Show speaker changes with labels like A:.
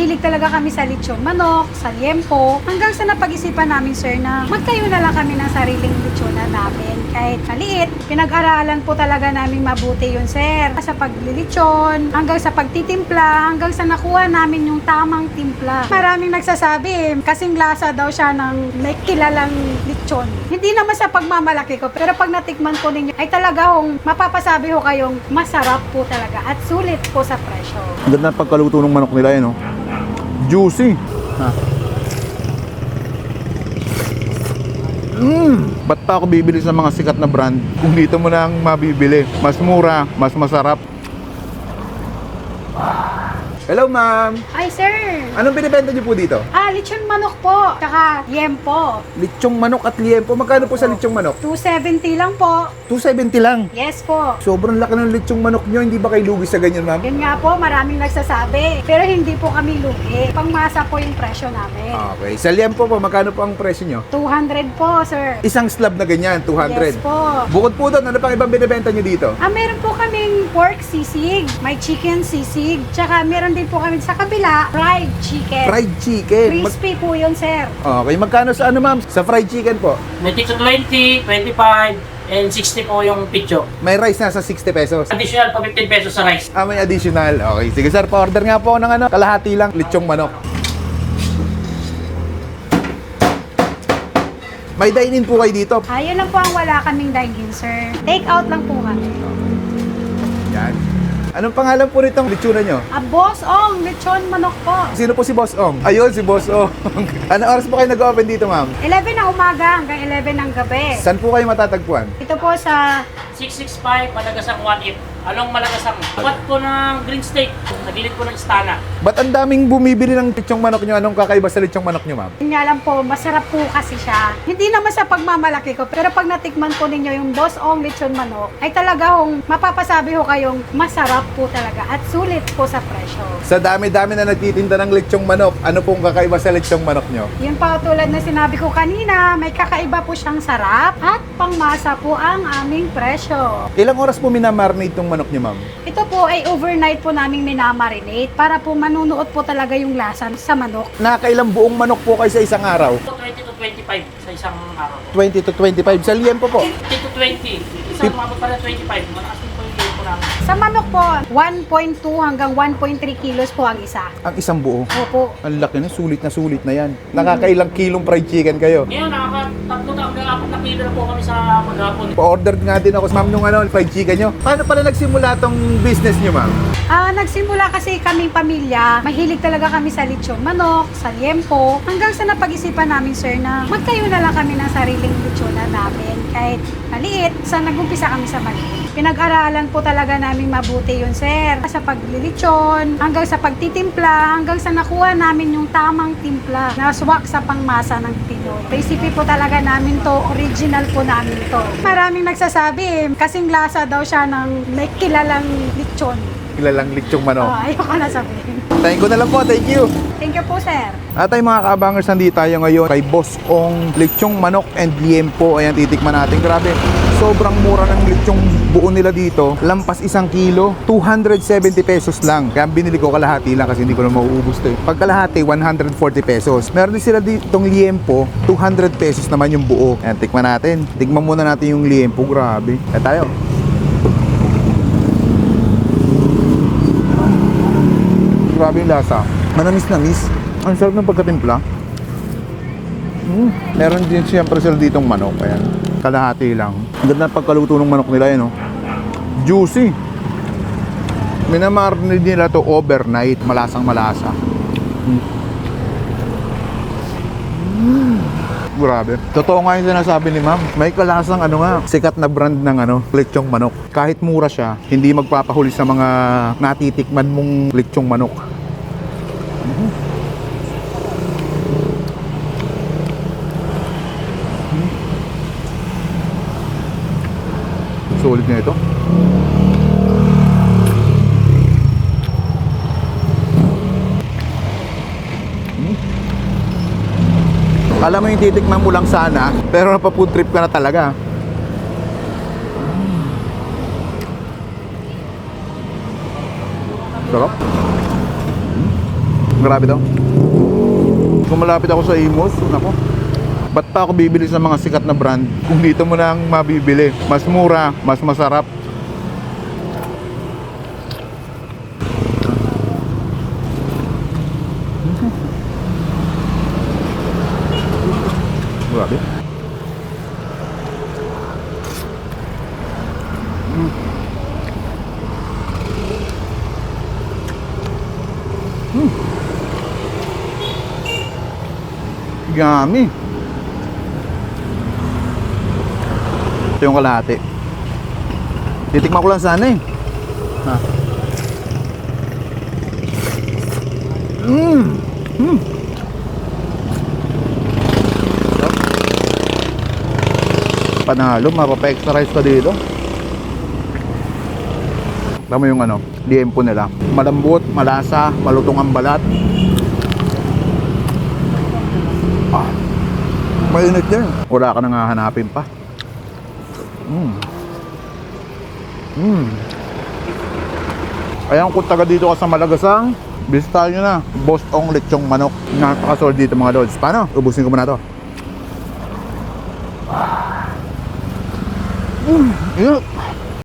A: mahilig talaga kami sa lechon manok, sa liempo. Hanggang sa napag-isipan namin, sir, na magtayo na lang kami ng sariling lechonan namin. Kahit maliit, pinag-aralan po talaga namin mabuti yun, sir. Sa paglilechon, hanggang sa pagtitimpla, hanggang sa nakuha namin yung tamang timpla. Maraming nagsasabi, kasing lasa daw siya ng may kilalang lechon. Hindi naman sa pagmamalaki ko, pero pag natikman po ninyo, ay talaga hong mapapasabi ho kayong masarap po talaga at sulit po sa presyo.
B: Ganda ng pagkaluto ng manok nila no? Juicy. Ba't pa ako bibili sa mga sikat na brand kung dito mo lang mabibili? Mas mura, mas masarap. Hello, ma'am.
A: Ay, sir.
B: Anong binibenta niyo po dito?
A: Lechon manok po, tsaka liempo.
B: Lechong manok at liempo. Magkano po sa lechong manok?
A: 270 lang po.
B: 270 lang.
A: Yes po.
B: Sobrang laki ng lechong manok nyo. Hindi ba kayo lugi sa ganyan, ma'am?
A: Yun nga po, maraming nagsasabi. Pero hindi po kami lugi. Pangmasa po yung presyo namin.
B: Okay. Sa liempo po, magkano po ang presyo nyo?
A: 200 po, sir.
B: Isang slab na ganyan, 200.
A: Yes po.
B: Bukod po doon, ano pang ibang binibenta nyo dito?
A: Meron po kaming pork sisig, may chicken sisig, tsaka meron din po kami sa kabila, fried chicken.
B: Fried chicken.
A: Crispy po yun, sir.
B: Okay, magkano sa ano, ma'am? Sa fried chicken po?
C: May tig 20, 25, and 60 po yung pitcho.
B: May rice na sa 60 pesos.
C: Additional pa 15 pesos sa rice.
B: May additional. Okay, sige sir, pa-order nga po ako ng ano, kalahati lang, lechong manok. May dine-in po kayo dito.
A: Yun lang po ang wala kaming dine-in, sir. Take out lang po kami.
B: Yan. Anong pangalan po nitong lechonan nyo?
A: Boss Ong, lechon manok po.
B: Sino po si Boss Ong? Ayun, si Boss Ong. Anong oras po kayo nag-open dito, ma'am?
A: 11 ng umaga hanggang 11 ng gabi.
B: Saan po kayo matatagpuan?
A: Ito po sa
C: 665, Malagasang 1-8. Along Malagasang. Tapat po ng Green State. Sa gilid po ng Istana.
B: Ba't ang daming bumibili ng lechong manok nyo? Anong kakaiba sa lechong manok nyo, ma'am?
A: yun nga lang po, masarap po kasi siya. Hindi naman sa pagmamalaki ko, pero pag natikman po ninyo yung Boss Ong lechon manok, ay talaga hong mapapasabi ho kayong masarap po talaga at sulit po sa presyo.
B: Sa dami-dami na nagtitinda ng lechong manok, ano pong kakaiba sa lechong manok nyo?
A: Yun pa tulad na sinabi ko kanina, may kakaiba po siyang sarap at pangmasa po ang aming presyo.
B: Ilang oras po minamarinate itong manok nyo, ma'am?
A: Ito po ay overnight po namin minamarinate para po manunuot po talaga yung lasa sa manok.
B: Nakakailang buong manok po kayo sa isang araw?
C: 20 to 25 sa isang araw.
B: 20 to 25. Sa liempo po?
C: 20 to 20. Isang umabot pa na 25. Malakas din po yung liempo namin.
A: Sa manok po, 1.2 hanggang 1.3 kilos po ang isa.
B: Ang isang buo.
A: Opo.
B: Ang laki na, sulit na yan. Nakakailang kilong fried chicken kayo?
C: Ngayon, nakaka-3 hanggang 4 na kilo na po kami sa maghapon.
B: Pa-order nga din ako, ma'am, nung fried chicken nyo. Paano pala nagsimula tong business nyo, ma'am?
A: Nagsimula kasi kaming pamilya, mahilig talaga kami sa lechon manok, sa liempo. Hanggang sa napag-isipan namin, sir, na magtayo na lang kami ng sariling lechonan namin. Kahit maliit, sa nag-umpisa kami sa maliit. Pinag-aralan po talaga namin mabuti yun, sir. Sa paglilechon, hanggang sa pagtitimpla, hanggang sa nakuha namin yung tamang timpla na swak sa pangmasa ng Pinoy. Recipe po talaga namin to, original po namin to. Maraming nagsasabi, kasing lasa daw siya ng may kilalang lechon.
B: Kilalang lechong manok.
A: Ayoko na sabihin.
B: Thank you na lang po, thank you.
A: Thank you po, sir.
B: At ay mga kaabangers, nandito tayo ngayon kay Boss Ong lechong manok and liempo. Ayan, titikman natin. Grabe, sobrang mura ng lechong buo nila dito. Lampas 1 kilo, 270 pesos lang. Kaya binili ko kalahati lang kasi hindi ko na mauubos to. Pag kalahati, 140 pesos. Meron din sila ditong liempo, 200 pesos naman yung buo. Ayan, tikman natin. Tikman muna natin yung liempo. Grabe. Kaya tayo. Grabe yung lasa. Manamis-namis. Ang sarap ng pagkatimpla. Meron din siyempre sila ditong manok. Ayan. Kalahati lang. Ang ganda ng pagkaluto ng manok nila yun, no? Juicy. Minamarinate nila to overnight. Malasang malasa. Grabe. Totoo nga yung sinasabi ni ma'am. May kalasang sikat na brand ng lechong manok. Kahit mura siya, hindi magpapahuli sa mga natitikman mong lechong manok. Sulit na ito. Alam mo yung titikman mo lang sana, pero napafood trip ka na talaga. Sarap. Grabe daw. Kung malapit ako sa Imus, nako. Ba't pa ako bibili sa mga sikat na brand kung dito mo lang mabibili? Mas mura, mas masarap. Grabe. Yummy. Ito yung kalahati. Titikman ko lang sana eh. Ha. Panalo, mapapa-extra rice ka dito. Tama yung ano, liempo nila. Malambot, malasa, malutong ang balat. Mainit yan. Wala ka nang hahanapin pa. Ayan, kung taga dito ka sa Malagasang, bisitahin nyo na. Boss Ong Lechong Manok. Napakasolid dito mga lods. Paano? Ubusin ko muna to. Yun.